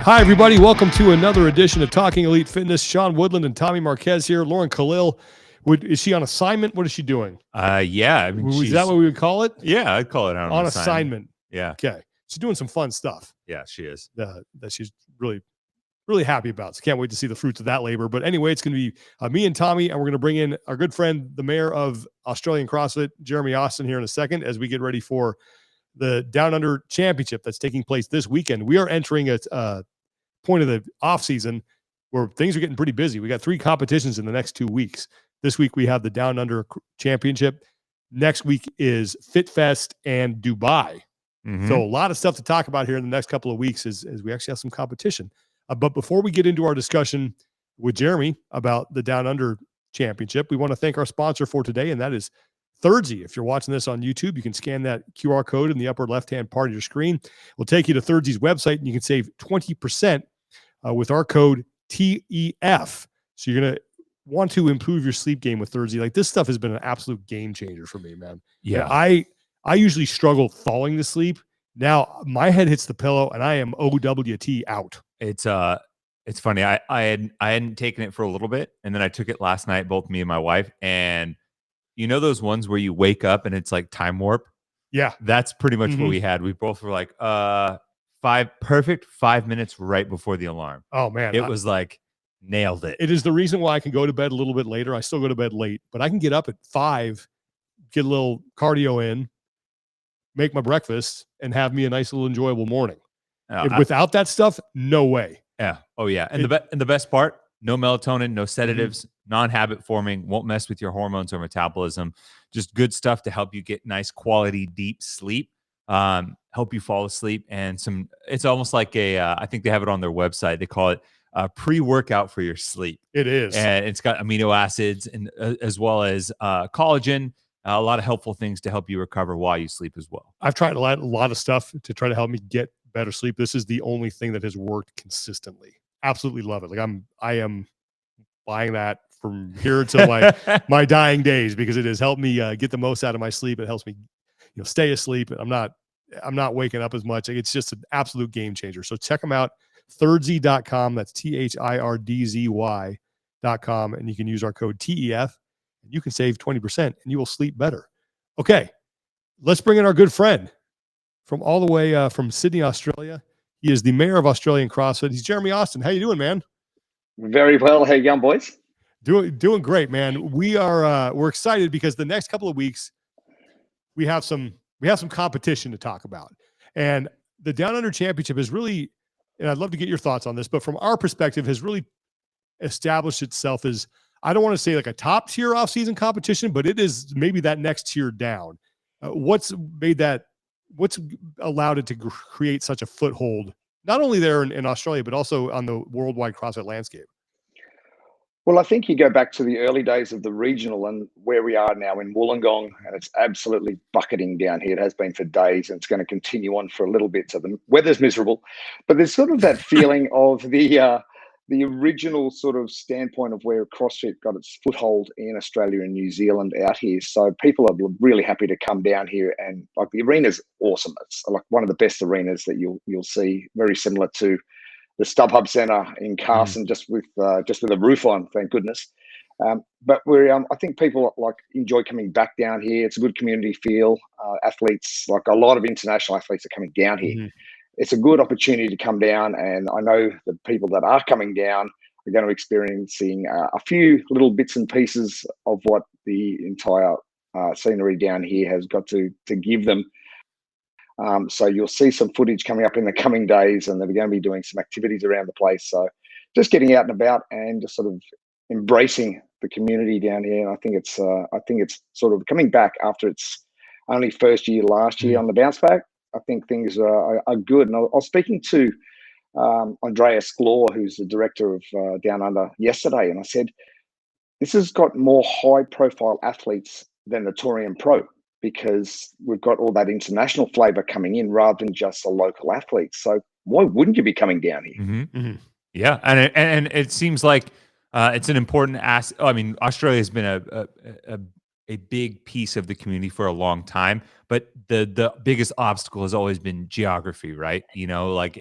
Hi, everybody. Welcome to another edition of Talking Elite Fitness. Sean Woodland and Tommy Marquez here. Lauren Khalil, is she on assignment? What is she doing? Yeah. I mean, is that what we would call it? Yeah, I'd call it on assignment. Yeah. Okay. She's doing some fun stuff. Yeah, she is. That she's really, really happy about. So can't wait to see the fruits of that labor. But anyway, it's going to be me and Tommy, and we're going to bring in our good friend, the Mayor of Australian CrossFit, Jeremy Austin, here in a second as we get ready for the Downunder Championship that's taking place this weekend. We are entering a point of the off season where things are getting pretty busy. We got 3 competitions in the next 2 weeks. This week we have the Downunder Championship. Next week is Fit Fest and Dubai. So a lot of stuff to talk about here in the next couple of weeks as we actually have some competition. But before we get into our discussion with Jeremy about the Downunder Championship, we want to thank our sponsor for today, and that is Thirdzy. If you're watching this on YouTube, you can scan that QR code in the upper left-hand part of your screen. We'll take you to Thirdzy's website, and you can save 20% with our code TEF. So you're going to want to improve your sleep game with Thirdzy. Like, this stuff has been an absolute game changer for me, man. Yeah. I usually struggle falling to sleep. Now my head hits the pillow and I am OWT out. It's funny. I hadn't taken it for a little bit, and then I took it last night, both me and my wife, and you know those ones where you wake up and it's like time warp? Yeah. That's pretty much what we had. We both were like, 5 minutes right before the alarm. Oh man. It was like nailed it. It is the reason why I can go to bed a little bit later. I still go to bed late, but I can get up at 5, get a little cardio in, make my breakfast, and have me a nice little enjoyable morning. Without that stuff, no way. Yeah. Oh yeah. And the best part, no melatonin, no sedatives, non-habit forming, won't mess with your hormones or metabolism. Just good stuff to help you get nice quality, deep sleep, help you fall asleep. And it's almost like I think they have it on their website. They call it pre-workout for your sleep. It is. And it's got amino acids and as well as collagen, a lot of helpful things to help you recover while you sleep as well. I've tried a lot of stuff to try to help me get better sleep. This is the only thing that has worked consistently. Absolutely love it. Like I am buying that from here to my dying days, because it has helped me get the most out of my sleep. It helps me, stay asleep. I'm not waking up as much. Like, it's just an absolute game changer. So check them out. Thirdzy.com. That's THIRDZY.com. And you can use our code TEF. And you can save 20% and you will sleep better. Okay. Let's bring in our good friend from all the way from Sydney, Australia. He is the Mayor of Australian CrossFit. He's Jeremy Austin. How you doing, man? Very well. How you going, boys? Doing great, man. We're excited because the next couple of weeks we have some competition to talk about. And the Downunder Championship is really, and I'd love to get your thoughts on this, but from our perspective has really established itself as, I don't want to say like a top tier off-season competition, but it is maybe that next tier down. What's allowed it to create such a foothold, not only there in Australia, but also on the worldwide CrossFit landscape? Well, I think you go back to the early days of the regional and where we are now in Wollongong, and it's absolutely bucketing down here. It has been for days, and it's going to continue on for a little bit. So the weather's miserable, but there's sort of that feeling of the original sort of standpoint of where CrossFit got its foothold in Australia and New Zealand out here. So people are really happy to come down here, and like, the arena's awesome. It's like one of the best arenas that you'll see, very similar to the StubHub Centre in Carson, just with a roof on, thank goodness. But I think people enjoy coming back down here. It's a good community feel. Athletes, like a lot of international athletes, are coming down here. It's a good opportunity to come down, and I know the people that are coming down are going to be experiencing a few little bits and pieces of what the entire scenery down here has got to give them. So you'll see some footage coming up in the coming days, and they're going to be doing some activities around the place. So just getting out and about and just sort of embracing the community down here. And I think it's sort of coming back after its only first year last year on the bounce back. I think things are good. And I was speaking to Andreas Glor, who's the director of Down Under, yesterday, and I said, this has got more high-profile athletes than the Torian Pro, because we've got all that international flavour coming in rather than just the local athletes. So why wouldn't you be coming down here? Yeah, and it seems like it's an important asset. I mean, Australia has been a a big piece of the community for a long time, but the biggest obstacle has always been geography, right? You know, like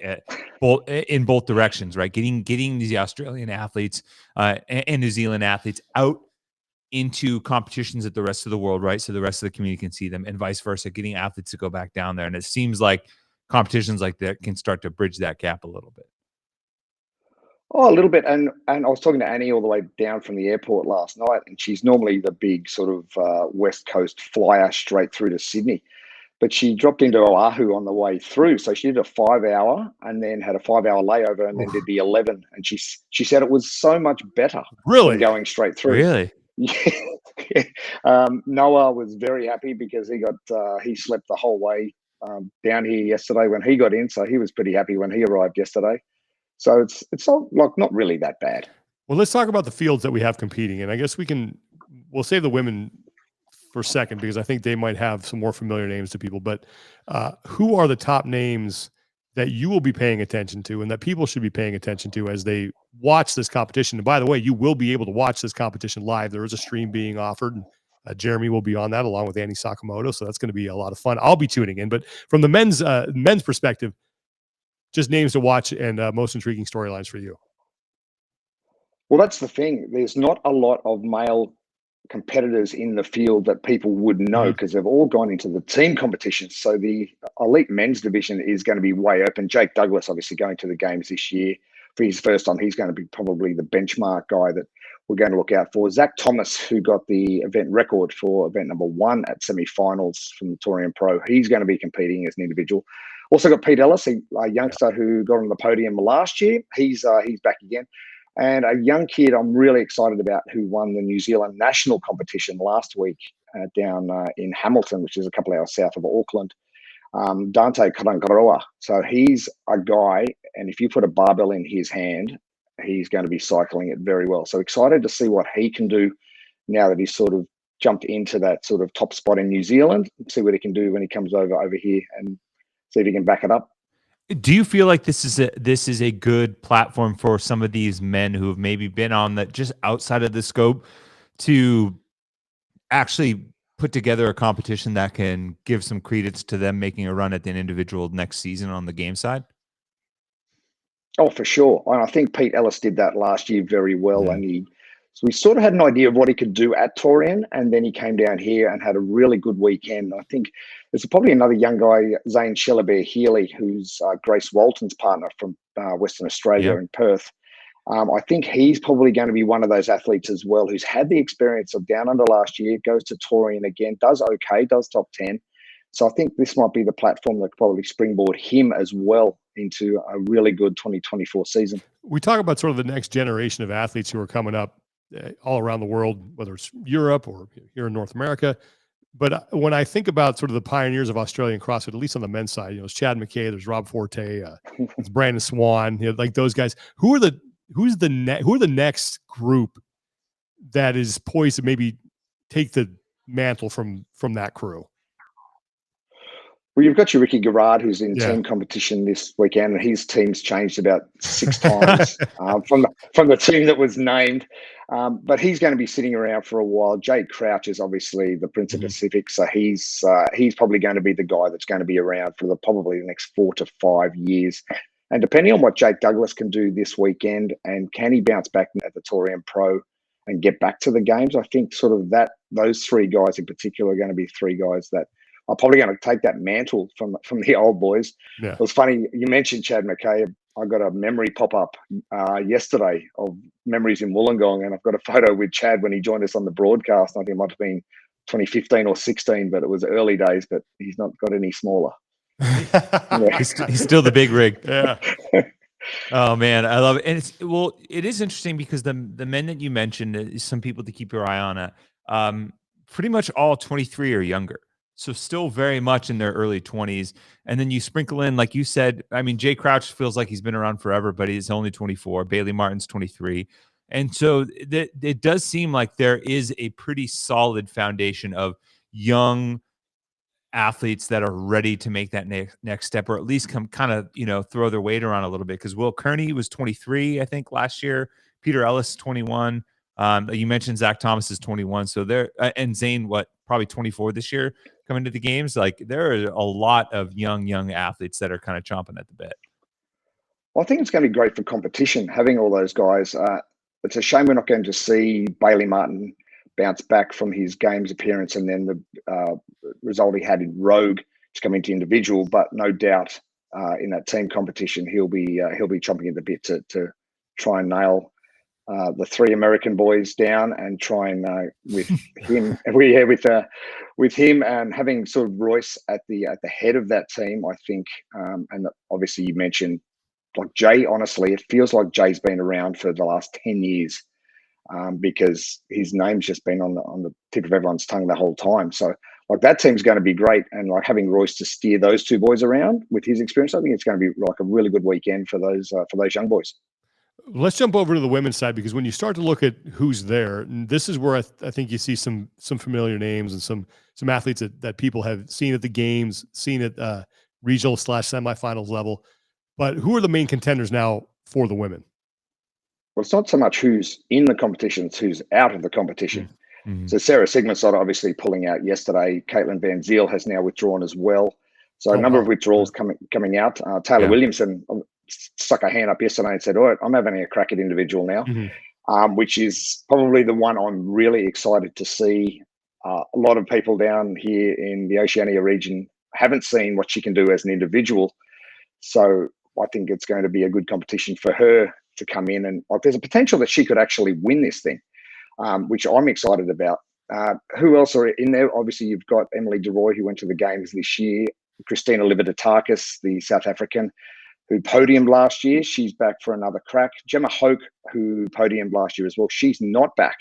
in both directions, right? Getting these Australian athletes and New Zealand athletes out into competitions that the rest of the world, right? So the rest of the community can see them, and vice versa, getting athletes to go back down there. And it seems like competitions like that can start to bridge that gap a little bit. Oh, a little bit. And I was talking to Annie all the way down from the airport last night, and she's normally the big sort of West Coast flyer straight through to Sydney. But she dropped into Oahu on the way through. So she did a 5-hour and then had a 5-hour layover and then did the 11. And she said it was so much better than going straight through. Really? Yeah. Noah was very happy because he slept the whole way down here yesterday when he got in. So he was pretty happy when he arrived yesterday. So it's not really that bad. Well, let's talk about the fields that we have competing. And I guess we'll save the women for a second, because I think they might have some more familiar names to people. But who are the top names that you will be paying attention to and that people should be paying attention to as they watch this competition? And by the way, you will be able to watch this competition live. There is a stream being offered, and Jeremy will be on that along with Andy Sakamoto. So that's going to be a lot of fun. I'll be tuning in. But from the men's perspective, just names to watch and most intriguing storylines for you. Well, that's the thing. There's not a lot of male competitors in the field that people would know because they've all gone into the team competitions. So the elite men's division is going to be way open. Jake Douglas, obviously going to the games this year for his first time. He's going to be probably the benchmark guy that we're going to look out for. Zach Thomas, who got the event record for event number 1 at semi-finals from the Torian Pro. He's going to be competing as an individual. Also got Pete Ellis, a youngster who got on the podium last year. He's back again. And a young kid I'm really excited about who won the New Zealand national competition last week down in Hamilton, which is a couple of hours south of Auckland, Dante Karangaroa. So he's a guy, and if you put a barbell in his hand, he's going to be cycling it very well. So excited to see what he can do now that he's sort of jumped into that sort of top spot in New Zealand, see what he can do when he comes over here and see if he can back it up. Do you feel like this is a good platform for some of these men who have maybe been on that just outside of the scope to actually put together a competition that can give some credence to them making a run at an individual next season on the game side? Oh, for sure. And I think Pete Ellis did that last year very well. And so we sort of had an idea of what he could do at Torian, and then he came down here and had a really good weekend. I think there's probably another young guy, Zane Shellabear-Healy, who's Grace Walton's partner from Western Australia in Perth. I think he's probably going to be one of those athletes as well who's had the experience of Downunder last year, goes to Torian again, does okay, does top 10. So I think this might be the platform that could probably springboard him as well into a really good 2024 season. We talk about sort of the next generation of athletes who are coming up all around the world, whether it's Europe or here in North America. But when I think about sort of the pioneers of Australian CrossFit, at least on the men's side, it's Chad McKay, there's Rob Forte, it's Brandon Swan, like those guys. Who are the next group that is poised to maybe take the mantle from that crew? Well, you've got your Ricky Garrard, who's in team competition this weekend, and his team's changed about 6 times from the team that was named. But he's going to be sitting around for a while. Jake Crouch is obviously the Prince of Pacific, so he's probably going to be the guy that's going to be around for probably the next 4 to 5 years. And depending on what Jake Douglas can do this weekend, and can he bounce back at the Torian Pro and get back to the games, I think sort of those 3 guys in particular are going to be 3 guys that are probably going to take that mantle from the old boys. Yeah. It was funny, you mentioned Chad McKay. I got a memory pop up yesterday of memories in Wollongong, and I've got a photo with Chad when he joined us on the broadcast. I think it might have been 2015 or 16, but it was early days, but he's not got any smaller. He's still the big rig. Yeah. Oh man, I love it. And it is interesting because the men that you mentioned, some people to keep your eye on, pretty much all 23 or younger. So still very much in their early 20s. And then you sprinkle in, like you said, I mean, Jay Crouch feels like he's been around forever, but he's only 24. Bailey Martin's 23. And so it does seem like there is a pretty solid foundation of young athletes that are ready to make that next step, or at least come kind of, throw their weight around a little bit. Because Will Kearney was 23, I think, last year. Peter Ellis, 21. You mentioned Zach Thomas is 21, so there, and Zane, probably 24 this year coming to the games. Like there are a lot of young athletes that are kind of chomping at the bit. Well, I think it's going to be great for competition, having all those guys. It's a shame we're not going to see Bailey Martin bounce back from his games appearance and then the result he had in Rogue to come into individual. But no doubt in that team competition, he'll be chomping at the bit to try and nail the three American boys down and try and with him, with him and having sort of Royce at the head of that team, I think. And obviously, you mentioned like Jay. Honestly, it feels like Jay's been around for the last 10 years because his name's just been on the tip of everyone's tongue the whole time. So like that team's going to be great, and like having Royce to steer those two boys around with his experience, I think it's going to be like a really good weekend for those young boys. Let's jump over to the women's side, because when you start to look at who's there, this is where I think you see some familiar names and some athletes that people have seen at the games, seen at regional / semifinals level. But who are the main contenders now for the women? Well, it's not so much who's in the competition, it's who's out of the competition. Mm-hmm. So Sarah Sigmundsson obviously pulling out yesterday. Caitlin Van Ziel has now withdrawn as well. So a number of withdrawals coming out. Taylor Williamson stuck her hand up yesterday and said, all right, I'm having a crack at individual now, which is probably the one I'm really excited to see. A lot of people down here in the Oceania region haven't seen what she can do as an individual. So I think it's going to be a good competition for her to come in. And like, there's a potential that she could actually win this thing, which I'm excited about. Who else are in there? Obviously, you've got Emily DeRoy, who went to the games this year. Christina Lividatakis, the South African, who podiumed last year. She's back for another crack. Gemma Hoke, who podiumed last year as well. She's not back.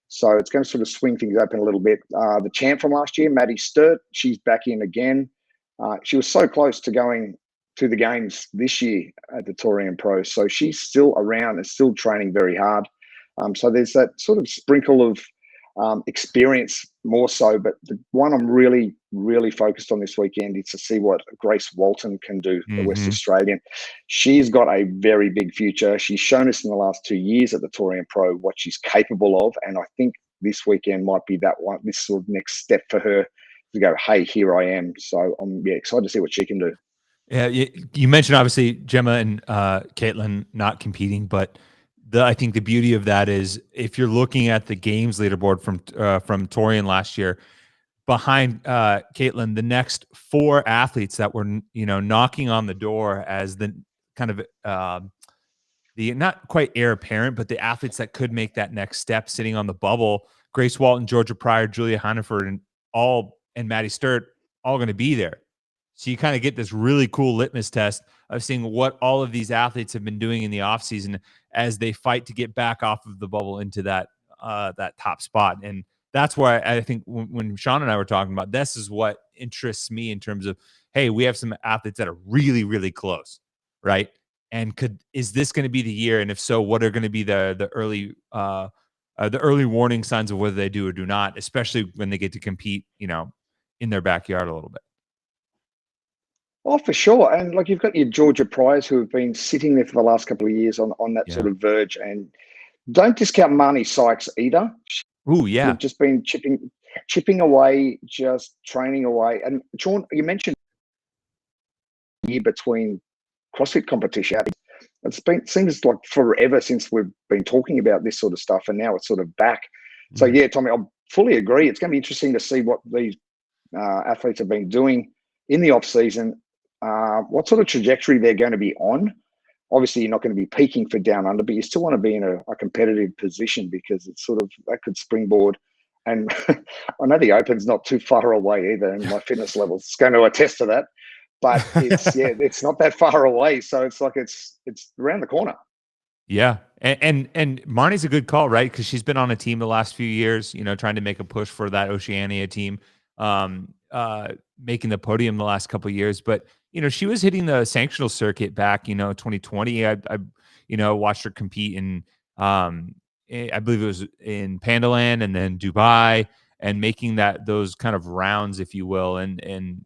So it's going to sort of swing things open a little bit. The champ from last year, Maddie Sturt, she's back in again. She was so close to going to the games this year at the Torian Pro. So she's still around and still training very hard. So there's that sort of sprinkle of experience more so, but the one I'm really, really focused on this weekend is to see what Grace Walton can do, the West Australian. She's got a very big future. She's shown us in the last 2 years at the Torian Pro what she's capable of, and I think this weekend might be that one, this sort of next step for her to go, hey, here I am. So I'm excited to see what she can do. Yeah, you mentioned obviously Gemma and Caitlin not competing, but I think the beauty of that is if you're looking at the games leaderboard from Torian last year, behind Caitlin, the next 4 athletes that were knocking on the door as the kind of the not quite heir apparent, but the athletes that could make that next step sitting on the bubble: Grace Walton, Georgia Pryor, Julia Hannaford, and Maddie Sturt, all going to be there. So you kind of get this really cool litmus test of seeing what all of these athletes have been doing in the offseason as they fight to get back off of the bubble into that top spot. And that's why I think when Sean and I were talking about this is what interests me in terms of, hey, we have some athletes that are really, really close, right? And is this going to be the year? And if so, what are going to be the early warning signs of whether they do or do not, especially when they get to compete, in their backyard a little bit. Oh, for sure. And like you've got your Georgia Pryors who have been sitting there for the last couple of years on that sort of verge. And don't discount Marnie Sykes either. Oh, yeah. She's just been chipping away, just training away. And Sean, you mentioned year between CrossFit competition. Seems like forever since we've been talking about this sort of stuff, and now it's sort of back. So yeah, Tommy, I fully agree. It's going to be interesting to see what these athletes have been doing in the off season. What sort of trajectory they're going to be on. Obviously, you're not going to be peaking for down under, but you still want to be in a competitive position because it's sort of that could springboard. And I know the Open's not too far away either, and my fitness level's going to attest to that. But it's not that far away, so it's like it's around the corner. Yeah, and Marnie's a good call, right? Because she's been on a team the last few years, trying to make a push for that Oceania team, making the podium the last couple of years. But she was hitting the sanctional circuit back, 2020. I watched her compete in, I believe it was in Pandaland and then Dubai, and making those kind of rounds, if you will. And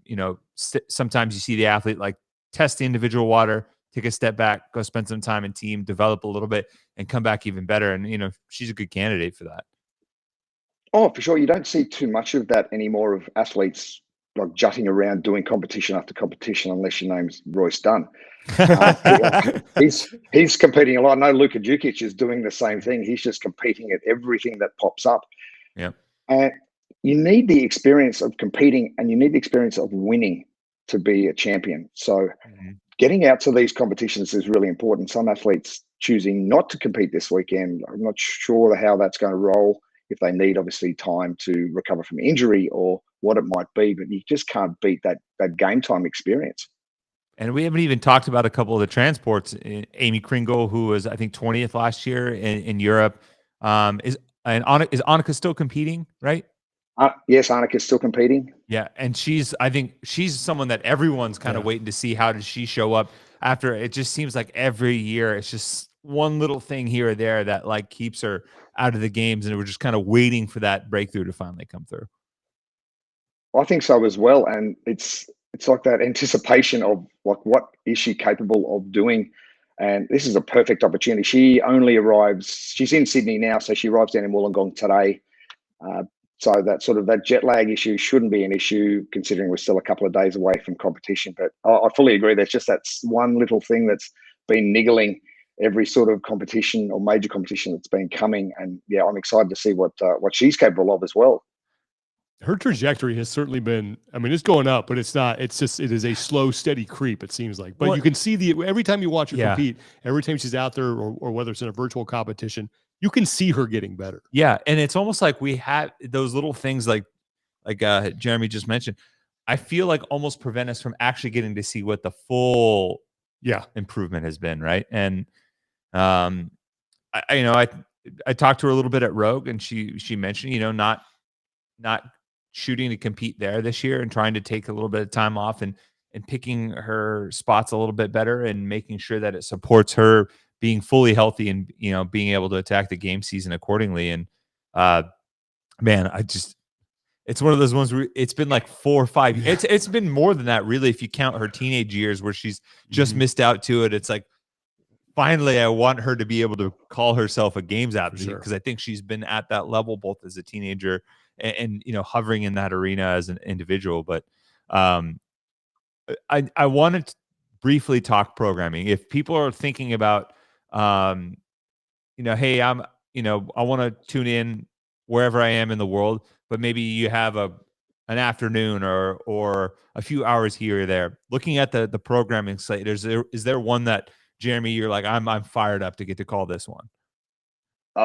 sometimes you see the athlete like test the individual water, take a step back, go spend some time in team, develop a little bit, and come back even better. And, you know, she's a good candidate for that. Oh, for sure. You don't see too much of that anymore of athletes like jutting around doing competition after competition, unless your name's Royce Dunn. He's competing a lot. I know Luka Djukic is doing the same thing. He's just competing at everything that pops up. Yeah. And you need the experience of competing, and you need the experience of winning to be a champion. So getting out to these competitions is really important. Some athletes choosing not to compete this weekend, I'm not sure how that's going to roll, if they need obviously time to recover from injury or what it might be, but you just can't beat that game time experience. And we haven't even talked about a couple of the transports. Amy Kringle, who was, I think, 20th last year in Europe. Is Annika still competing, right? Yes, Annika's still competing. Yeah, and I think she's someone that everyone's kind of waiting to see how does she show up after. It just seems like every year it's just one little thing here or there that like keeps her out of the games, and we're just kind of waiting for that breakthrough to finally come through. I think so as well, and it's like that anticipation of like what is she capable of doing, and this is a perfect opportunity. She only arrives. She's in Sydney now, so she arrives down in Wollongong today. So that jet lag issue shouldn't be an issue, considering we're still a couple of days away from competition. But I fully agree. There's just that one little thing that's been niggling every sort of competition or major competition that's been coming. And yeah, I'm excited to see what she's capable of as well. Her trajectory has certainly been, I mean, it's going up, but it's not, it is a slow, steady creep, it seems like. But you can see every time you watch her compete, every time she's out there, or whether it's in a virtual competition, you can see her getting better. Yeah. And it's almost like we have those little things like Jeremy just mentioned, I feel like almost prevent us from actually getting to see what the full improvement has been. Right. And, I talked to her a little bit at Rogue, and she mentioned, not shooting to compete there this year and trying to take a little bit of time off and picking her spots a little bit better and making sure that it supports her being fully healthy and, being able to attack the game season accordingly. And, man, it's one of those ones where it's been like 4 or 5. It's been more than that, really, if you count her teenage years where she's just missed out to it. It's like, finally, I want her to be able to call herself a games athlete, because I think she's been at that level both as a teenager and hovering in that arena as an individual. But I wanted to briefly talk programming. If people are thinking about, hey, I want to tune in wherever I am in the world, but maybe you have an afternoon or a few hours here or there, looking at the programming slate, is there one that, Jeremy, you're like, I'm fired up to get to call this one?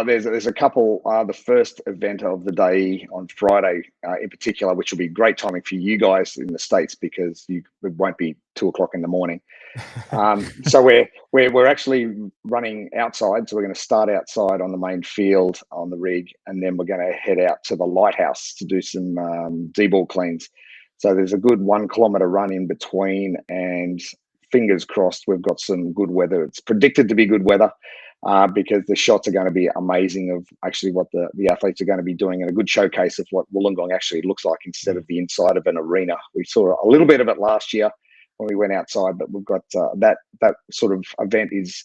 There's a couple. The first event of the day on Friday, in particular, which will be great timing for you guys in the States, because it won't be 2:00 in the morning. So we're actually running outside. So we're going to start outside on the main field on the rig, and then we're going to head out to the lighthouse to do some D-ball cleans. So there's a good 1 kilometer run in between, and fingers crossed we've got some good weather. It's predicted to be good weather, because the shots are going to be amazing of actually what the athletes are going to be doing, and a good showcase of what Wollongong actually looks like instead of the inside of an arena. We saw a little bit of it last year when we went outside, but we've got that sort of event is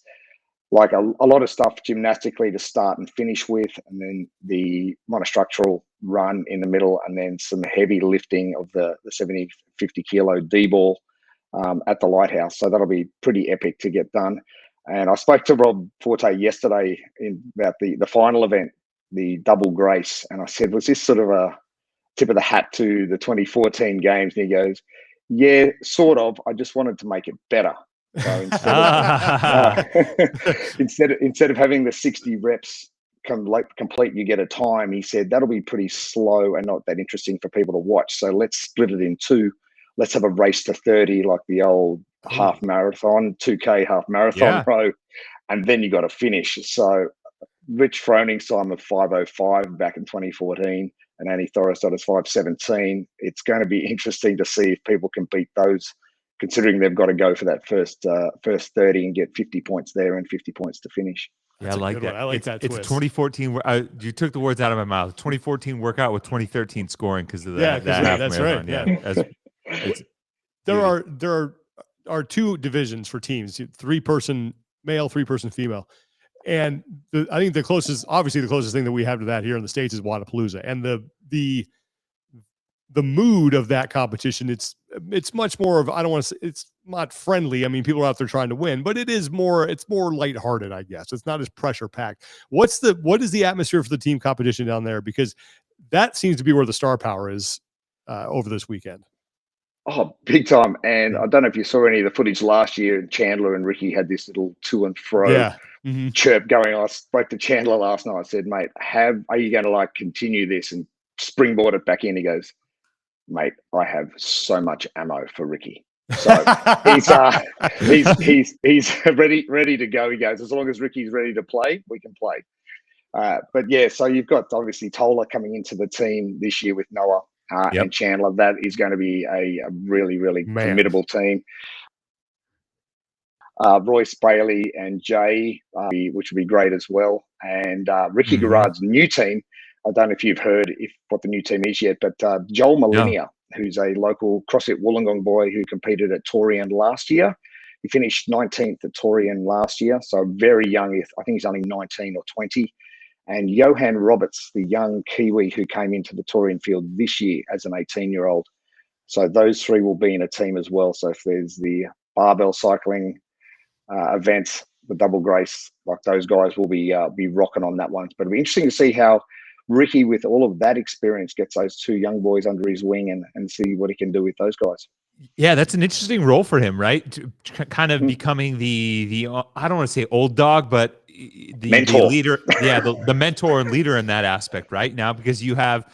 like a lot of stuff gymnastically to start and finish with, and then the monostructural run in the middle, and then some heavy lifting of the 70, 50 kilo D-ball at the lighthouse. So that'll be pretty epic to get done. And I spoke to Rob Forte yesterday about the final event, the double grace. And I said, was this sort of a tip of the hat to the 2014 games? And he goes, yeah, sort of. I just wanted to make it better. So instead of having the 60 reps complete, you get a time. He said, that'll be pretty slow and not that interesting for people to watch. So let's split it in two. Let's have a race to 30, like the old half marathon, 2K half marathon row, and then you got to finish. So Rich Froning's time of 5:05 back in 2014, and Annie Thorisdottir's 5:17. It's going to be interesting to see if people can beat those, considering they've got to go for that first 30 and get 50 points there and 50 points to finish. Yeah, I like that. I like that. It's 2014. You took the words out of my mouth. 2014 workout with 2013 scoring because of that. That's right. Yeah. There are are two divisions for teams: 3-person male, 3-person female. And I think the closest thing that we have to that here in the States is Wadapalooza. And the mood of that competition, it's much more of, I don't want to say, it's not friendly. I mean, people are out there trying to win, but it's more lighthearted, I guess. It's not as pressure packed. What is the atmosphere for the team competition down there? Because that seems to be where the star power is over this weekend. Oh, big time. And I don't know if you saw any of the footage last year. Chandler and Ricky had this little to and fro chirp going on. I spoke to Chandler last night. I said, mate, are you going to like continue this and springboard it back in? He goes, mate, I have so much ammo for Ricky. So he's ready to go. He goes, as long as Ricky's ready to play, we can play. But yeah, so you've got obviously Tola coming into the team this year with Noah and Chandler. That is going to be a really, really formidable team. Royce Bailey and Jay, which would be great as well. And Ricky Garrard's new team. I don't know if you've heard what the new team is yet, but Joel Molinia, who's a local CrossFit Wollongong boy who competed at Torian last year. He finished 19th at Torian last year, so very young. I think he's only 19 or 20. And Johan Roberts, the young Kiwi who came into the Torian field this year as an 18-year-old. So those three will be in a team as well. So if there's the barbell cycling events, the double grace, like those guys will be rocking on that one. But it'll be interesting to see how Ricky, with all of that experience, gets those two young boys under his wing and see what he can do with those guys. Yeah, that's an interesting role for him, right? Kind of becoming the I don't want to say old dog, but the leader, the mentor and leader in that aspect, right? Now, because you have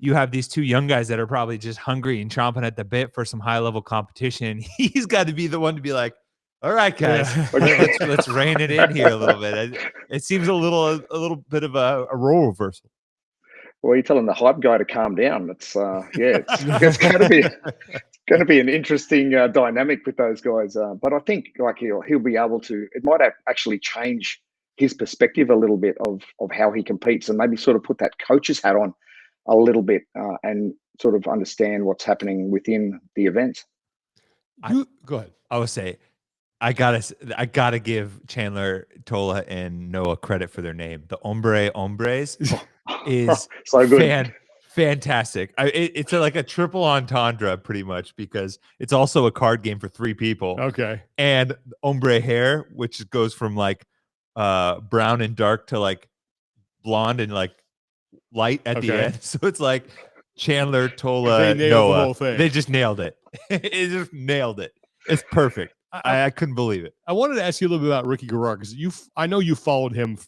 these two young guys that are probably just hungry and chomping at the bit for some high level competition. He's got to be the one to be like, all right, guys, let's rein it in here a little bit. It seems a little bit of a role reversal. Well, you're telling the hype guy to calm down. It's going to be an interesting dynamic with those guys. But I think like he'll be able to. It might actually change his perspective a little bit of how he competes, and maybe sort of put that coach's hat on a little bit and sort of understand what's happening within the event. Go ahead. I would say I gotta give Chandler, Tola, and Noah credit for their name. The Hombres is so good. Fantastic. It's like a triple entendre pretty much, because it's also a card game for 3 people. Okay. And ombre hair, which goes from like brown and dark to like blonde and like light at the end. So it's like Chandler, Tola, Noah. The whole thing. They just nailed it. It just nailed it. It's perfect. I couldn't believe it. I wanted to ask you a little bit about Ricky Garrard, because I know you followed him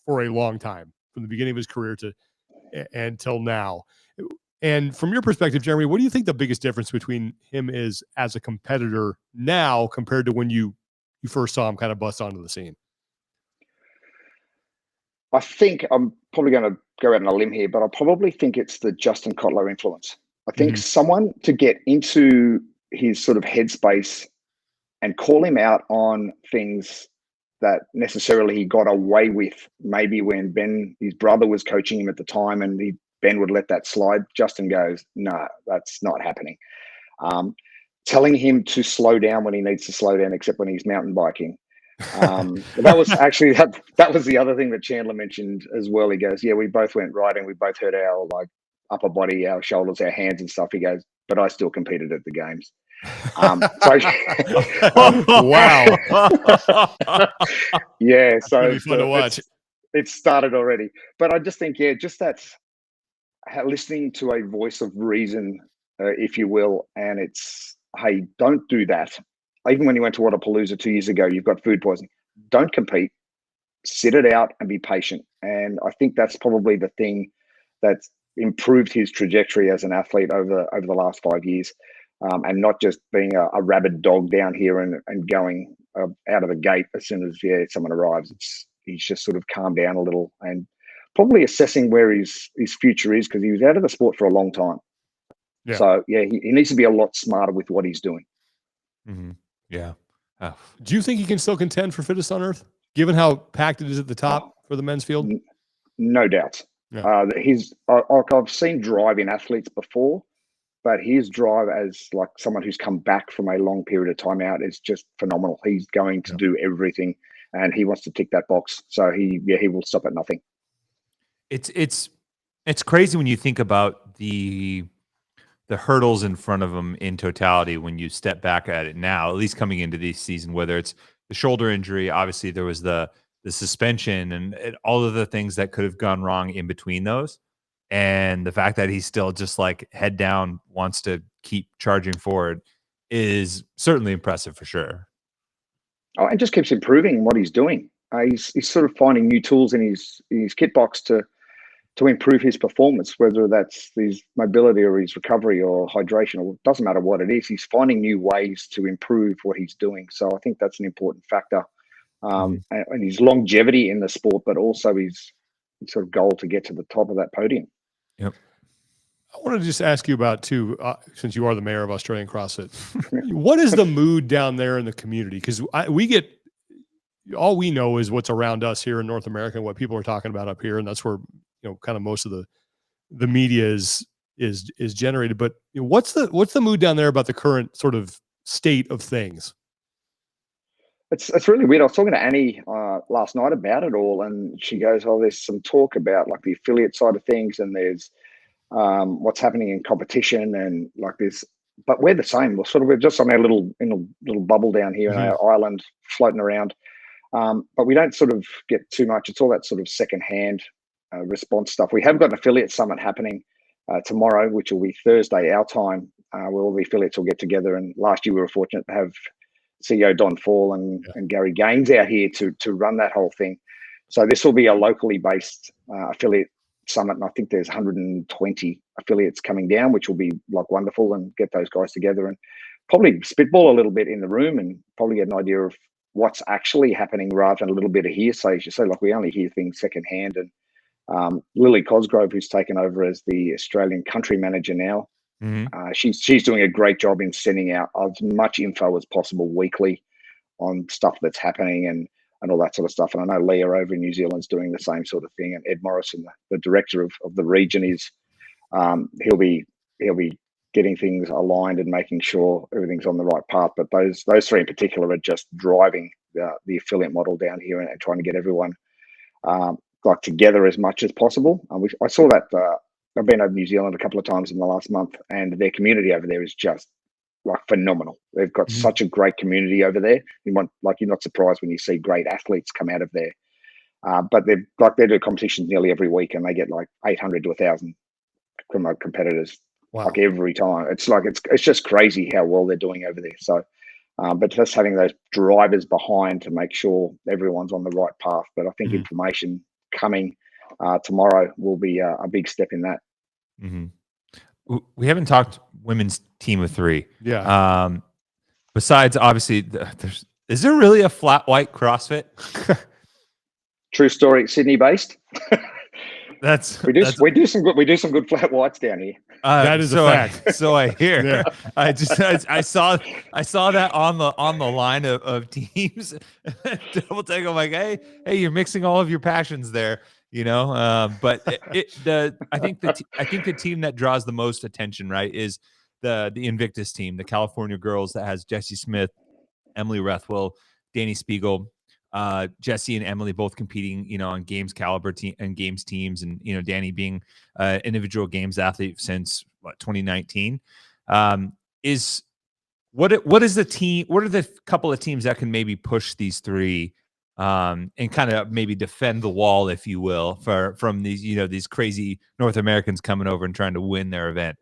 for a long time, from the beginning of his career until now. And from your perspective, Jeremy, what do you think the biggest difference between him is as a competitor now compared to when you first saw him kind of bust onto the scene? I think I'm probably going to go out on a limb here, but I probably think it's the Justin Kotler influence. I think someone to get into his sort of headspace and call him out on things that necessarily he got away with, maybe when Ben, his brother, was coaching him at the time, and Ben would let that slide. Justin goes, no, that's not happening. Telling him to slow down when he needs to slow down, except when he's mountain biking. That was actually that was the other thing that Chandler mentioned as well. He goes, yeah, we both went riding, we both hurt our like upper body, our shoulders, our hands and stuff. He goes, but I still competed at the games. Wow. Yeah, so really fun to watch. It started already, but I just think, just that's listening to a voice of reason, if you will, and it's, hey, don't do that. Even when you went to Wadapalooza 2 years ago, you've got food poisoning. Don't compete. Sit it out and be patient. And I think that's probably the thing that's improved his trajectory as an athlete over the last 5 years. And not just being a rabid dog down here and going out of the gate as soon as someone arrives. He's just sort of calmed down a little and probably assessing where his future is, because he was out of the sport for a long time. Yeah. So he needs to be a lot smarter with what he's doing. Mm-hmm. Yeah. Oh. Do you think he can still contend for fittest on earth, given how packed it is at the top for the men's field? No doubt. Yeah. I've seen drive in athletes before, but his drive as like someone who's come back from a long period of time out is just phenomenal. He's going to do everything, and he wants to tick that box. So he will stop at nothing. It's crazy when you think about the hurdles in front of him in totality when you step back at it now, at least coming into this season, whether it's the shoulder injury, obviously there was the suspension and all of the things that could have gone wrong in between those. And the fact that he's still just like head down, wants to keep charging forward is certainly impressive for sure. Oh, and just keeps improving what he's doing. He's sort of finding new tools in his kit box to improve his performance, whether that's his mobility or his recovery or hydration, or it doesn't matter what it is. He's finding new ways to improve what he's doing. So I think that's an important factor. And his longevity in the sport, but also his sort of goal to get to the top of that podium. Yep. I want to just ask you about too, since you are the mayor of Australian CrossFit, what is the mood down there in the community? Because we get, all we know is what's around us here in North America and what people are talking about up here, and that's where kind of most of the media is generated. But what's the mood down there about the current sort of state of things? It's really weird. I was talking to Annie last night about it all, and she goes, "Oh, there's some talk about like the affiliate side of things, and there's what's happening in competition, and like this." But we're the same. We're just on our little bubble down here in our island, floating around. But we don't sort of get too much. It's all that sort of secondhand response stuff. We have got an affiliate summit happening tomorrow, which will be Thursday our time, where all the affiliates will get together. And last year we were fortunate to have CEO Don Fall and Gary Gaines out here to run that whole thing. So this will be a locally based affiliate summit, and I think there's 120 affiliates coming down, which will be like wonderful, and get those guys together and probably spitball a little bit in the room and probably get an idea of what's actually happening rather than a little bit of hearsay. As you say, like we only hear things secondhand. And Lily Cosgrove, who's taken over as the Australian country manager now, she's doing a great job in sending out as much info as possible weekly on stuff that's happening and all that sort of stuff. And I know Leah over in New Zealand's doing the same sort of thing. And Ed Morrison, the director of the region, is he'll be getting things aligned and making sure everything's on the right path. But those three in particular are just driving the affiliate model down here and trying to get everyone like together as much as possible. I saw that. I've been over New Zealand a couple of times in the last month, and their community over there is just like phenomenal. They've got such a great community over there. You're not surprised when you see great athletes come out of there. But they do competitions nearly every week, and they get like 800 to 1,000 competitors. Wow. Like every time. It's just crazy how well they're doing over there. So, but just having those drivers behind to make sure everyone's on the right path. But I think information coming tomorrow will be a big step in that. We haven't talked women's team of three. Yeah. Besides, obviously, is there really a flat white CrossFit? True story, Sydney based. We do some good flat whites down here. That is a fact. So I hear. Yeah. I saw that on the line of teams. Double take. I'm like, hey, you're mixing all of your passions there, But I think the team that draws the most attention, right, is the Invictus team, the California girls that has Jessie Smith, Emily Rethwell, Danny Spiegel. Jesse and Emily both competing, on games caliber and games teams, and Danny being individual games athlete since 2019. Is what is the team? What are the couple of teams that can maybe push these three and kind of maybe defend the wall, if you will, from these these crazy North Americans coming over and trying to win their event?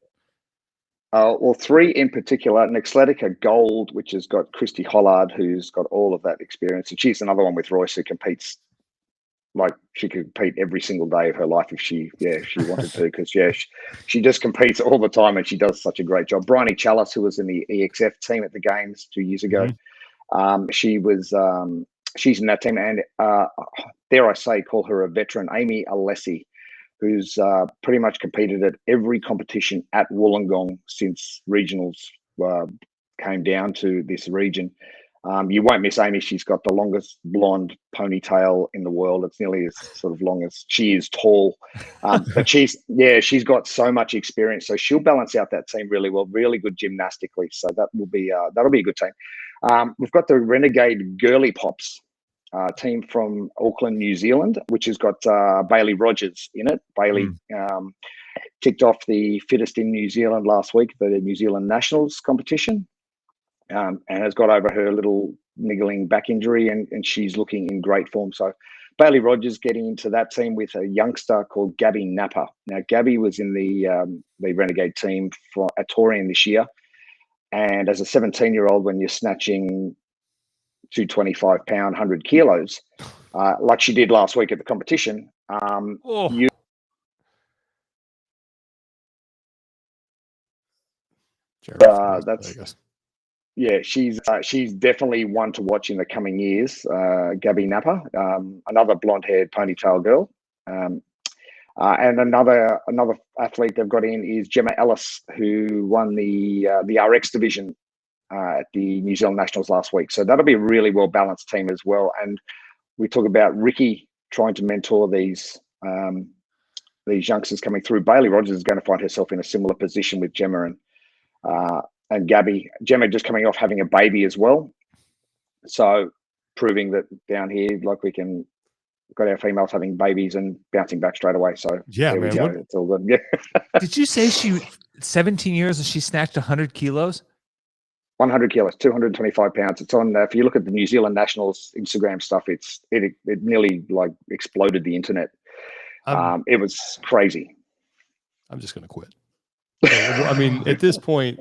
Well, three in particular. Nextletica Gold, which has got Christy Hollard, who's got all of that experience. And she's another one with Royce who competes, like she could compete every single day of her life if she wanted to, because she just competes all the time and she does such a great job. Bryony Chalice, who was in the EXF team at the Games 2 years ago, she's in that team. And dare I say, call her a veteran, Amy Alessi, who's pretty much competed at every competition at Wollongong since regionals came down to this region. You won't miss Amy. She's got the longest blonde ponytail in the world. It's nearly as sort of long as she is tall. But she's got so much experience. So she'll balance out that team really well, really good gymnastically. So that'll be a good team. We've got the Renegade Girly Pops team from Auckland, New Zealand, which has got Bailey Rogers in it. Bailey ticked off the fittest in New Zealand last week for the New Zealand Nationals competition. And has got over her little niggling back injury, and she's looking in great form. So Bailey Rogers getting into that team with a youngster called Gabby Napper. Now, Gabby was in the Renegade team at Torian this year. And as a 17-year-old, when you're snatching 225-pound, 100 kilos, like she did last week at the competition, she's definitely one to watch in the coming years. Gabby Napper, another blonde-haired ponytail girl, and another athlete they've got in is Gemma Ellis, who won the RX division at the New Zealand Nationals last week. So that'll be a really well balanced team as well. And we talk about Ricky trying to mentor these youngsters coming through. Bailey Rogers is going to find herself in a similar position with Gemma and Gabby. Gemma just coming off having a baby as well. So proving that down here, like we've got our females having babies and bouncing back straight away. So yeah, man, it's all good. Yeah. Did you say 17 years and she snatched 100 kilos? 100 kilos, 225 pounds. It's on, if you look at the New Zealand Nationals Instagram stuff, it nearly like exploded the internet. It was crazy. I'm just going to quit. I mean, at this point,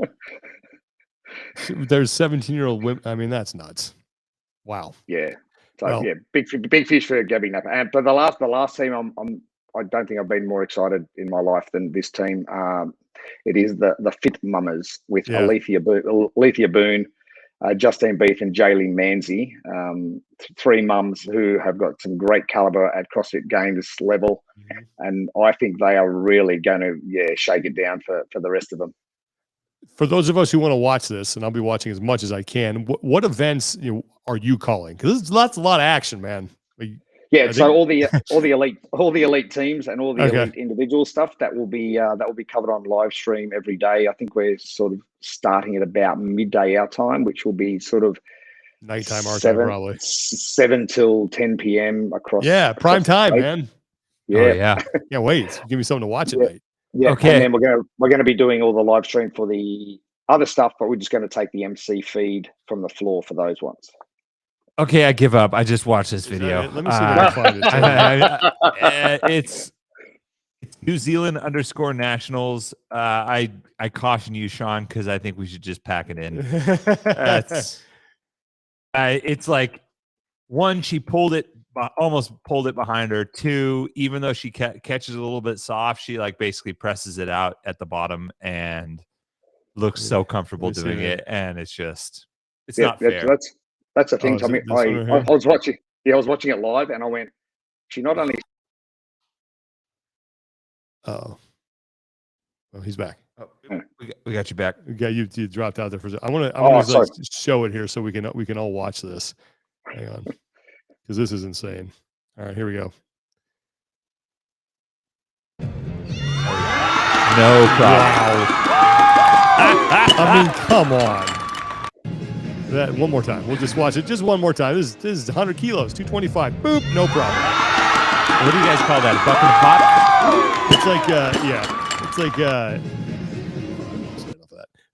there's 17-year-old women. I mean, that's nuts. Wow. Yeah. So big fish for Gabby Napper. And but the last team, I don't think I've been more excited in my life than this team. It is the Fit Mummers with Alethea Boone, Justine Beef, and Jaylee Manzi. Three mums who have got some great caliber at CrossFit Games level. And I think they are really going to, shake it down for the rest of them. For those of us who want to watch this, and I'll be watching as much as I can, what events are you calling? Because there's a lot of action, man. So all the elite teams and all the elite individual stuff that will be covered on live stream every day. I think we're sort of starting at about midday our time, which will be sort of nighttime our time, probably 7 till 10 p.m. across. Yeah, prime time, man. Yeah, oh, yeah. Can't wait. Give me something to watch at night. Yeah. Okay. And then we're gonna be doing all the live stream for the other stuff, but we're just going to take the MC feed from the floor for those ones. Okay, I give up. I just watched this video. Let me see if I can find it. It's New Zealand _nationals. I caution you, Sean, because I think we should just pack it in. It's like, one, she almost pulled it behind her. Two, even though she catches a little bit soft, she like basically presses it out at the bottom and looks so comfortable doing it. And it's not fair. That's the thing, Tommy. I was watching. Yeah, I was watching it live, and I went, she not only. Oh, he's back. Oh, we got you back. You dropped out there for a second. I want to show it here so we can all watch this. Hang on, because this is insane. All right, here we go. No problem. Wow. I mean, come on. That one more time. We'll just watch it just one more time. This is 100 kilos, 225. Boop, no problem. What do you guys call that? A buck and a pop?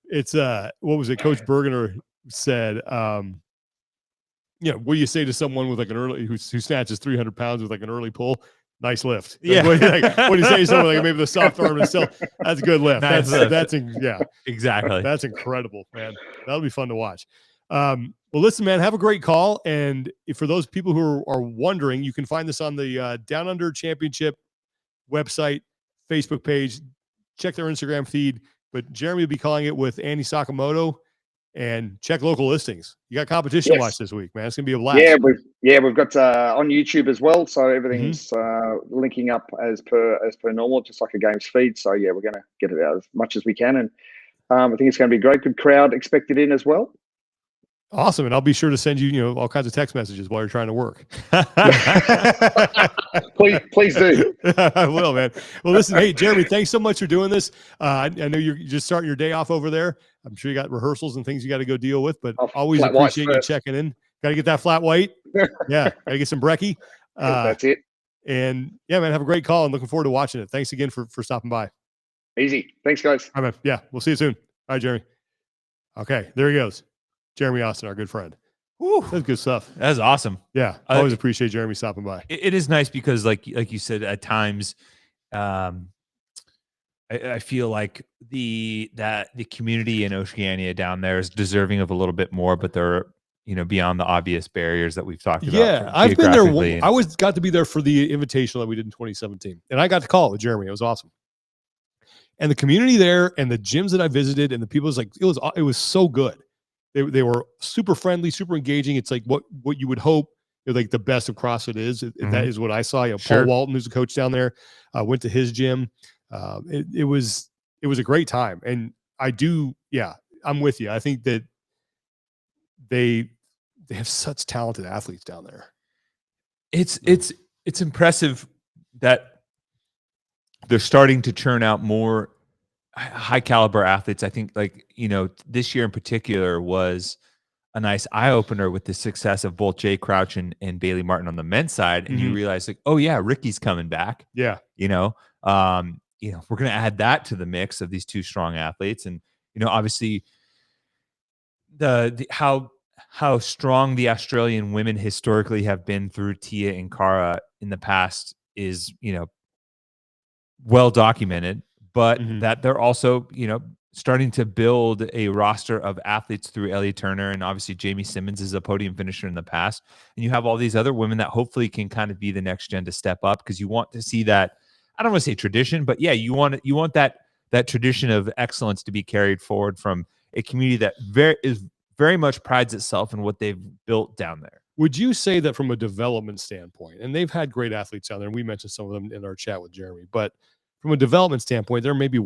It's what was it? Coach Bergener said, what do you say to someone with like an early who snatches 300 pounds with like an early pull? Nice lift. Yeah. What do you say to someone like maybe the soft arm itself? That's a good lift. Nice That's exactly. That's incredible, man. That'll be fun to watch. Well, listen, man, have a great call. And for those people who are wondering, you can find this on the Downunder Championship website, Facebook page. Check their Instagram feed. But Jeremy will be calling it with Andy Sakamoto, and check local listings. You got competition watch this week, man. It's gonna be a blast. We've got on YouTube as well, so everything's linking up as per normal, just like a games feed. So we're gonna get it out as much as we can, and I think it's gonna be great. Good crowd expected in as well. Awesome. And I'll be sure to send you, all kinds of text messages while you're trying to work. Please do. I will, man. Well, listen, hey, Jeremy, thanks so much for doing this. I know you're just starting your day off over there. I'm sure you got rehearsals and things you got to go deal with, but always Flat whites appreciate you first. checking in. Got to get that flat white. Yeah. Got to get some brekkie. That's it. And yeah, man, have a great call and looking forward to watching it. Thanks again for stopping by. Easy. Thanks, guys. All right, man. Yeah. We'll see you soon. All right, Jeremy. Okay. There he goes. Jeremy Austin, our good friend. Woo, that's good stuff. That's awesome. Yeah. I always appreciate Jeremy stopping by. It is nice because like you said, at times, I feel like the community in Oceania down there is deserving of a little bit more, but they're beyond the obvious barriers that we've talked about. Yeah, I've been there. I got to be there for the invitational that we did in 2017, and I got to call it with Jeremy. It was awesome. And the community there, and the gyms that I visited, and the people, it was so good. They were super friendly, super engaging. It's like what you would hope, like the best of CrossFit is. That is what I saw. Sure. Paul Walton, who's the coach down there, went to his gym. It was a great time, and I'm with you. I think that they have such talented athletes down there. It's impressive that they're starting to churn out more high caliber athletes. I think this year in particular was a nice eye opener with the success of both Jay Crouch and Bailey Martin on the men's side. And you realize oh yeah, Ricky's coming back. Yeah. We're going to add that to the mix of these two strong athletes. And, obviously the how strong the Australian women historically have been through Tia and Cara in the past is, well documented, but that they're also, starting to build a roster of athletes through Ellie Turner, and obviously Jamie Simmons is a podium finisher in the past. And you have all these other women that hopefully can kind of be the next gen to step up, because you want to see that, I don't want to say tradition, but yeah, you want that tradition of excellence to be carried forward from a community that very much prides itself in what they've built down there. Would you say that from a development standpoint, and they've had great athletes down there, and we mentioned some of them in our chat with Jeremy, but from a development standpoint, they're maybe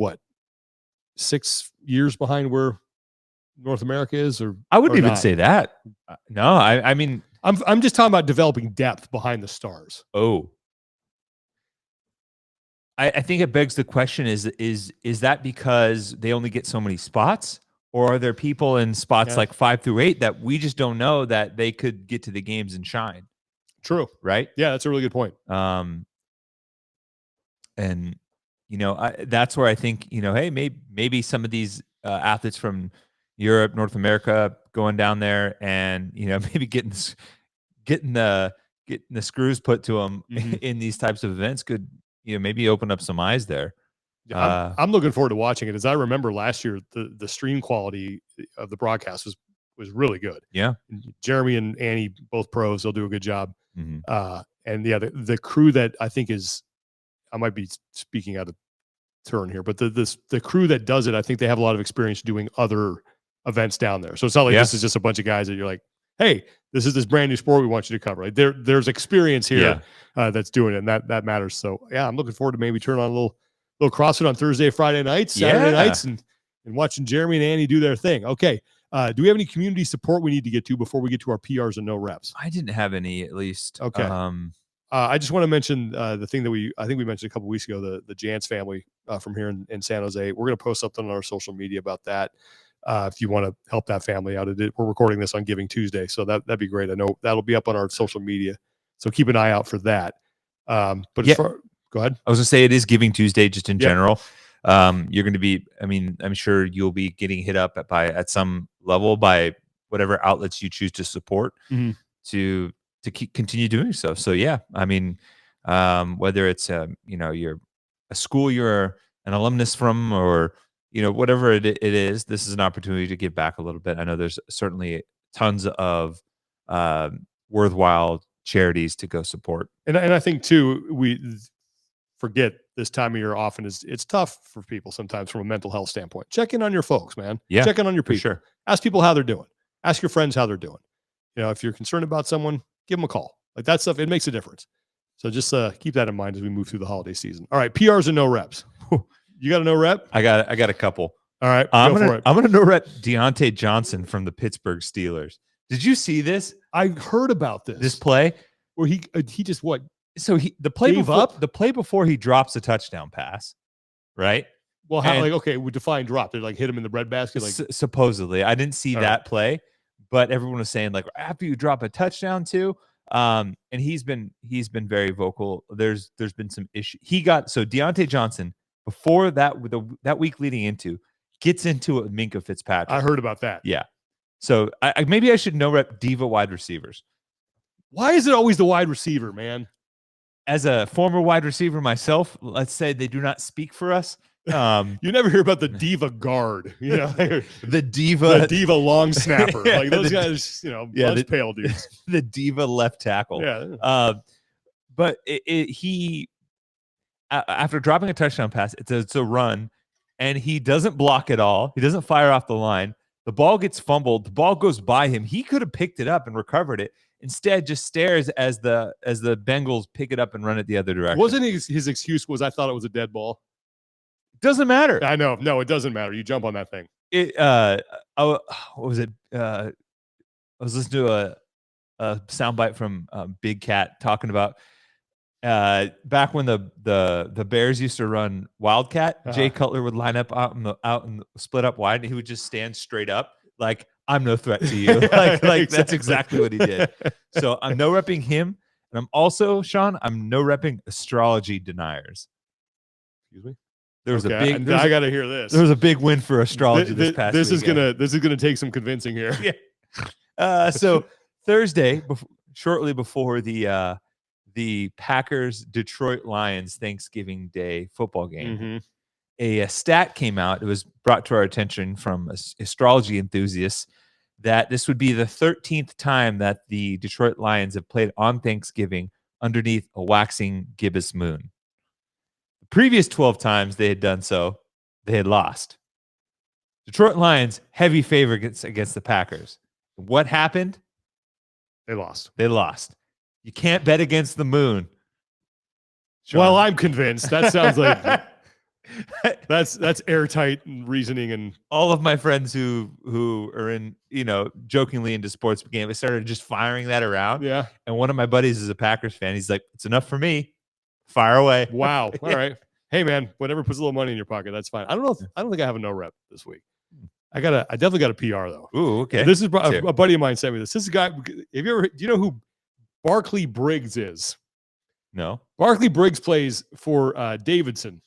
6 years behind where North America is? Or I wouldn't even not? say that. No, I mean, I'm just talking about developing depth behind the stars. Oh, I think it begs the question: is that because they only get so many spots, or are there people in spots like 5 through 8 that we just don't know that they could get to the games and shine? True. Right? Yeah, that's a really good point. And that's where I think, hey, maybe some of these athletes from Europe, North America, going down there and maybe getting the screws put to them in these types of events could maybe open up some eyes there. I'm looking forward to watching it. As I remember last year, the stream quality of the broadcast was really good. Yeah, Jeremy and Annie, both pros, they'll do a good job. And yeah, the crew that I think is, I might be speaking out of turn here, but the crew that does it, I think they have a lot of experience doing other events down there. So it's not like this is just a bunch of guys that you're like, hey, this is this brand new sport we want you to cover. Like there's experience here that's doing it, and that matters. So yeah, I'm looking forward to maybe turn on a little CrossFit on Thursday, Friday nights, Saturday nights, and watching Jeremy and Annie do their thing. Okay. Do we have any community support we need to get to before we get to our PRs and no reps? I didn't have any, at least. Okay. I just want to mention the thing that I think we mentioned a couple of weeks ago, the Jans family from here in San Jose. We're going to post something on our social media about that. If you want to help that family out, we're recording this on Giving Tuesday, so that'd be great. I know that'll be up on our social media, so keep an eye out for that. But go ahead. I was gonna say it is Giving Tuesday, just in general. You're going to be, I'm sure you'll be getting hit up at some level by whatever outlets you choose to support to continue doing so. So yeah, whether it's you're a school you're an alumnus from, or whatever it is, this is an opportunity to give back a little bit. I know there's certainly tons of worthwhile charities to go support, and I think too, we forget this time of year often it's tough for people sometimes from a mental health standpoint. Check in on your folks, man. Yeah, check in on your people. Sure. Ask people how they're doing. Ask your friends how they're doing. If you're concerned about someone, give them a call. Like that stuff, it makes a difference. So just keep that in mind as we move through the holiday season. All right, PRs and no reps. You got a no rep? I got a couple. All right, I'm gonna no rep Deontay Johnson from the Pittsburgh Steelers. Did you see this? I heard about this. This play where he just what? So the play Gave before, up? the play before he drops a touchdown pass, right? Well, how And- like okay, we define drop. They like hit him in the breadbasket. Like Supposedly, I didn't see All that play, but everyone was saying like after you drop a touchdown too. And he's been very vocal. There's been some issue. Deontay Johnson before that with that week leading into gets into a Minka Fitzpatrick. I heard about that. Yeah. So maybe I should no rep diva wide receivers. Why is it always the wide receiver, man? As a former wide receiver myself, let's say they do not speak for us. You never hear about the diva guard, you know, the diva long snapper. Yeah, like those guys, you know, yeah, pale dudes. the diva left tackle. Yeah. But he after dropping a touchdown pass, it's a run, and he doesn't block at all. He doesn't fire off the line. The ball gets fumbled. The ball goes by him. He could have picked it up and recovered it. Instead, just stares as the Bengals pick it up and run it the other direction. Wasn't his excuse was I thought it was a dead ball? Doesn't matter. I know. No, it doesn't matter. You jump on that thing. What was it? I was listening to a soundbite from Big Cat talking about back when the Bears used to run Wildcat. Jay Cutler would line up out and split up wide, and he would just stand straight up like, I'm no threat to you. like that's exactly what he did. So I'm no repping him, and I'm also, Sean, I'm no repping astrology deniers. Excuse me. There was I got to hear this. There was a big win for astrology this past This weekend. is gonna take some convincing here. Yeah. So Thursday, shortly before the Packers Detroit Lions Thanksgiving Day football game, a stat came out. It was brought to our attention from astrology enthusiasts that this would be the 13th time that the Detroit Lions have played on Thanksgiving underneath a waxing gibbous moon. The previous 12 times they had done so, they had lost. Detroit Lions, heavy favorites against the Packers. What happened? They lost. They lost. You can't bet against the moon. Sean. Well, I'm convinced. That sounds like that's airtight reasoning. And all of my friends who are in, jokingly into sports game, I started just firing that around. Yeah. And one of my buddies is a Packers fan. He's like, it's enough for me. Fire away. Wow. All right. Hey man, whatever puts a little money in your pocket, that's fine. I don't think I have a no rep this week. I definitely got a PR though. Ooh, okay. This is a buddy of mine sent me this. This is a guy. Do you know who Barkley Briggs is? No. Barkley Briggs plays for Davidson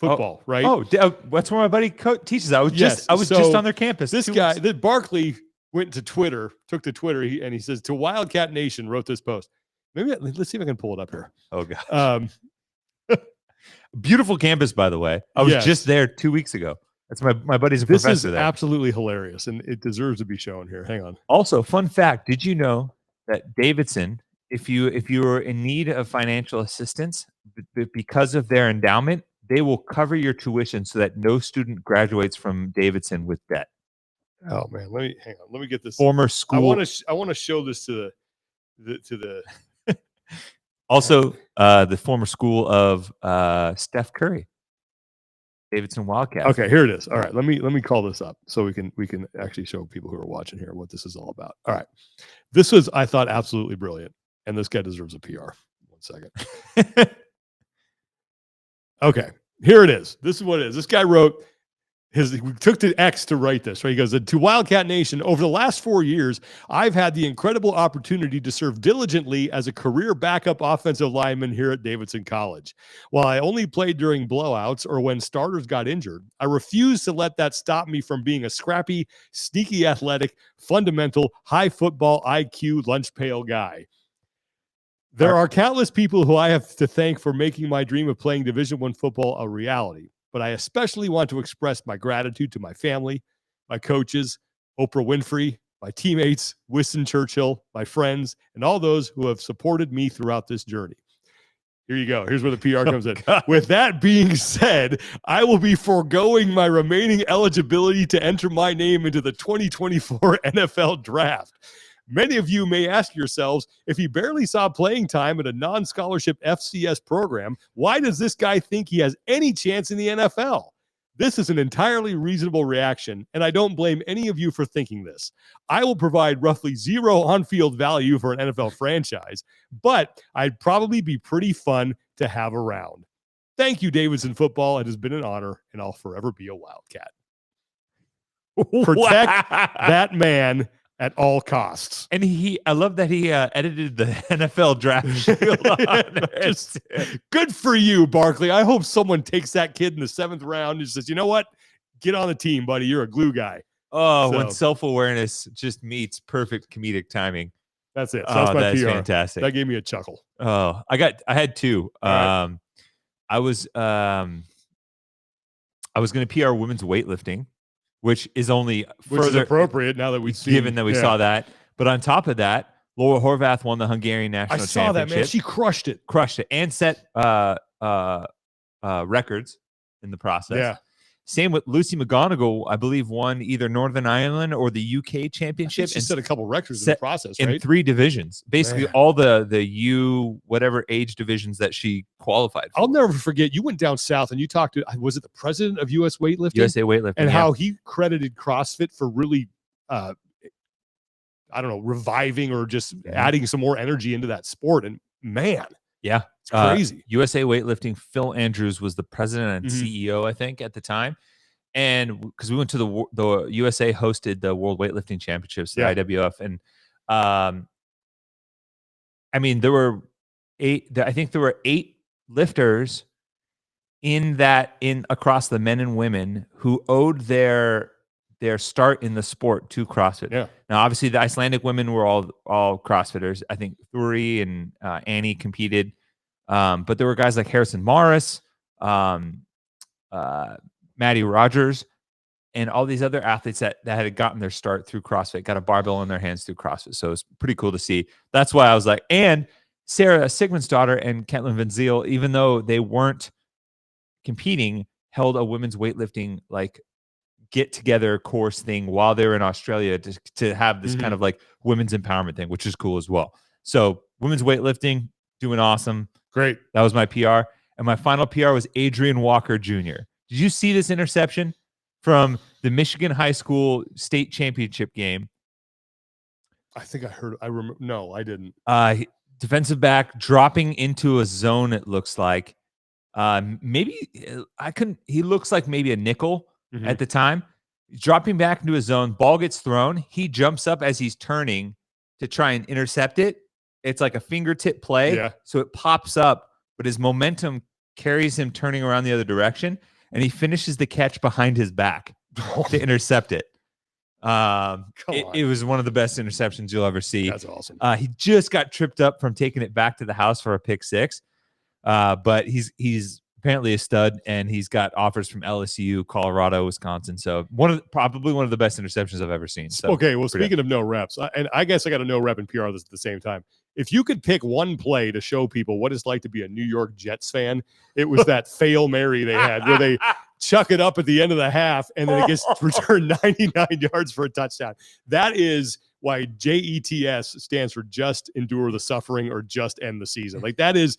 football, right? Oh, that's where my buddy teaches. I was just on their campus. This guy, Barkley, went to Twitter, took to Twitter, and he says to Wildcat Nation wrote this post. Maybe let's see if I can pull it up here. Oh god. Beautiful campus, by the way. I was just there 2 weeks ago. That's my buddy's a professor there. This is absolutely hilarious, and it deserves to be shown here. Hang on. Also, fun fact: did you know that Davidson, if you were in need of financial assistance because of their endowment, they will cover your tuition so that no student graduates from Davidson with debt. Oh man, hang on. Let me get this. Former school. I want to show this to the. Also, the former school of Steph Curry, Davidson Wildcats. Okay, here it is. All right, let me call this up so we can actually show people who are watching here what this is all about. All right, this was, I thought, absolutely brilliant, and this guy deserves a PR. 1 second. Okay, here it is. This is what it is. This guy wrote. He took to X to write this, right? He goes, to Wildcat Nation, over the last 4 years, I've had the incredible opportunity to serve diligently as a career backup offensive lineman here at Davidson College. While I only played during blowouts or when starters got injured, I refuse to let that stop me from being a scrappy, sneaky athletic, fundamental, high football IQ lunch pail guy. There are countless people who I have to thank for making my dream of playing Division I football a reality. But I especially want to express my gratitude to my family, my coaches, Oprah Winfrey, my teammates, Winston Churchill, my friends, and all those who have supported me throughout this journey. Here you go. Here's where the PR comes in. With that being said, I will be foregoing my remaining eligibility to enter my name into the 2024 NFL Draft. Many of you may ask yourselves, if he barely saw playing time at a non-scholarship FCS program, why does this guy think he has any chance in the NFL? This is an entirely reasonable reaction, and I don't blame any of you for thinking this. I will provide roughly zero on-field value for an NFL franchise, but I'd probably be pretty fun to have around. Thank you, Davidson Football. It has been an honor, and I'll forever be a Wildcat. Protect that man at all costs. And I love that he edited the NFL draft shield on there. Good for you, Barkley. I hope someone takes that kid in the 7th round and says, you know what? Get on the team, buddy. You're a glue guy. Oh, when self-awareness just meets perfect comedic timing. That's it. So that's my that's PR. fantastic. That gave me a chuckle. Oh, I had 2. Right. I was going to PR women's weightlifting, which is only further appropriate now that we've seen, given that we saw that. But on top of that, Laura Horvath won the Hungarian national championship. I saw that, man. She crushed it. And set records in the process. Yeah. Same with Lucy McGonigal, I believe, won either Northern Ireland or the UK championship. She set a couple records in the process, right? In 3 divisions. Basically, all the U whatever age divisions that she qualified for. I'll never forget, you went down south and you talked to, was it the president of US Weightlifting? USA Weightlifting. And how he credited CrossFit for really, I don't know, reviving or just adding some more energy into that sport. And man. Yeah. It's crazy. USA Weightlifting, Phil Andrews was the president and CEO, I think, at the time. And because we went to the USA hosted the World Weightlifting Championships, the IWF. And I mean, there were 8 lifters across the men and women who owed their start in the sport to CrossFit. Yeah. Now, obviously, the Icelandic women were all CrossFitters. I think Thuri and Annie competed. But there were guys like Harrison Morris, Maddie Rogers, and all these other athletes that had gotten their start through CrossFit, got a barbell in their hands through CrossFit. So it's pretty cool to see. That's why I was like, and Sarah Sigmund's daughter and Ketlin Van Zyl, even though they weren't competing, held a women's weightlifting like get together course thing while they were in Australia to have this kind of like women's empowerment thing, which is cool as well. So women's weightlifting doing awesome. Great. That was my PR. And my final PR was Adrian Walker Jr. Did you see this interception from the Michigan High School state championship game? I think I heard. I remember. No, I didn't. Defensive back dropping into a zone. It looks like maybe I couldn't. He looks like maybe a nickel at the time. Dropping back into a zone. Ball gets thrown. He jumps up as he's turning to try and intercept it. It's like a fingertip play. Yeah. So it pops up, but his momentum carries him turning around the other direction, and he finishes the catch behind his back to intercept it. It was one of the best interceptions you'll ever see. That's awesome. He just got tripped up from taking it back to the house for a pick 6. But he's apparently a stud, and he's got offers from LSU, Colorado, Wisconsin. So probably one of the best interceptions I've ever seen. So okay, well, speaking of no reps, and I guess I got a no rep and PR this at the same time. If you could pick one play to show people what it's like to be a New York Jets fan, it was that fail Mary they had where they chuck it up at the end of the half and then it gets returned 99 yards for a touchdown. That is why JETS stands for just endure the suffering or just end the season. Like that is,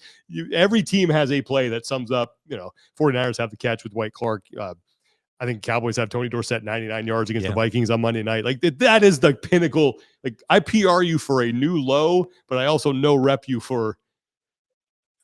every team has a play that sums up, 49ers have the catch with White Clark. I think Cowboys have Tony Dorsett 99 yards against the Vikings on Monday night. Like that is the pinnacle. Like I PR you for a new low, but I also no rep you for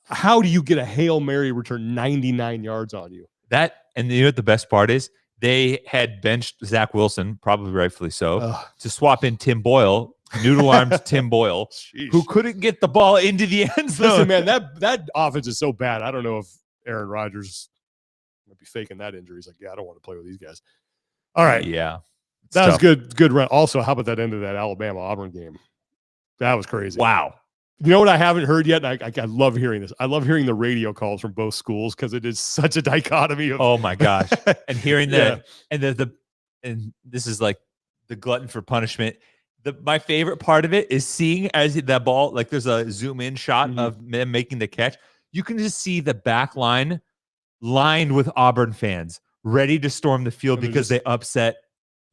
how do you get a Hail Mary return 99 yards on you? That, and you know what the best part is? They had benched Zach Wilson, probably rightfully so, to swap in Tim Boyle, noodle-armed Tim Boyle, who couldn't get the ball into the end zone. Listen, man, that offense is so bad. I don't know if Aaron Rodgers might be faking that injury. He's like, yeah, I don't want to play with these guys. All right. Yeah. That was good run. Also, how about that end of that Alabama-Auburn game? That was crazy. Wow. You know what I haven't heard yet? I love hearing this. I love hearing the radio calls from both schools because it is such a dichotomy of. Oh my gosh! And hearing that, and and this is like the glutton for punishment. My favorite part of it is seeing as that ball, like there's a zoom in shot of them making the catch. You can just see the back line lined with Auburn fans ready to storm the field because they upset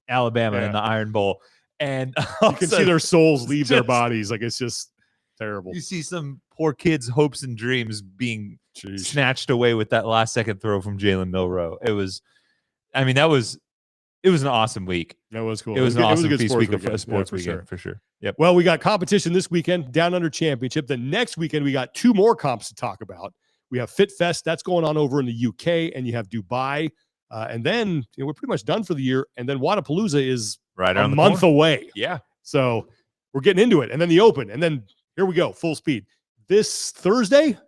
Alabama in the Iron Bowl, and you can see their souls leave their bodies. Like it's just terrible. You see some poor kids' hopes and dreams being snatched away with that last second throw from Jalen Milroe. It was I mean, it was an awesome week. That was cool. It was an awesome good feast sports week of weekend. sports for weekend sure. for sure. Yep. Well, we got competition this weekend, Downunder Championship. The next weekend, we got 2 more comps to talk about. We have Fit Fest. That's going on over in the UK, and you have Dubai. And then we're pretty much done for the year. And then Wadapalooza is Right a around the month corner. away. Yeah. So we're getting into it. And then the Open. And then here we go, full speed. This Thursday,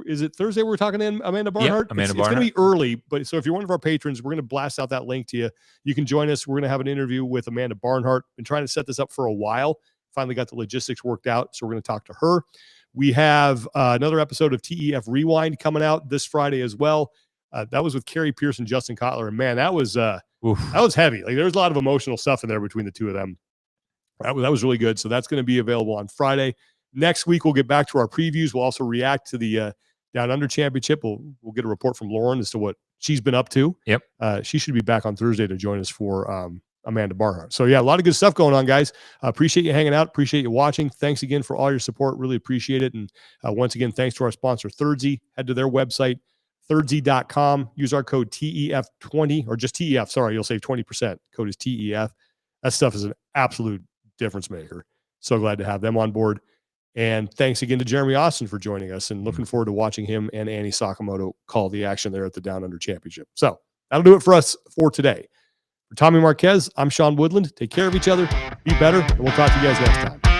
is it Thursday we're talking to Amanda Barnhart? Yep, Amanda It's going to Barnhart. be early, but so if you're one of our patrons, we're going to blast out that link to you. You can join us. We're going to have an interview with Amanda Barnhart. Been trying to set this up for a while. Finally got the logistics worked out, so we're going to talk to her. We have another episode of TEF Rewind coming out this Friday as well. That was with Carrie Pierce and Justin Kotler, and man, that was heavy. Like, there's a lot of emotional stuff in there between the two of them. That was really good. So that's going to be available on Friday. Next week, we'll get back to our previews. We'll also react to the Downunder Championship. We'll get a report from Lauren as to what she's been up to. Yep. She should be back on Thursday to join us for Amanda Barnhart. So yeah, a lot of good stuff going on, guys. Appreciate you hanging out. Appreciate you watching. Thanks again for all your support. Really appreciate it. And once again, thanks to our sponsor, Thirdzy. Head to their website, thirdzy.com. Use our code TEF20 or just TEF. Sorry, you'll save 20%. Code is TEF. That stuff is an absolute difference maker. So glad to have them on board. And thanks again to Jeremy Austin for joining us, and looking forward to watching him and Annie Sakamoto call the action there at the Downunder Championship. So that'll do it for us for today. For Tommy Marquez, I'm Sean Woodland. Take care of each other, be better, and we'll talk to you guys next time.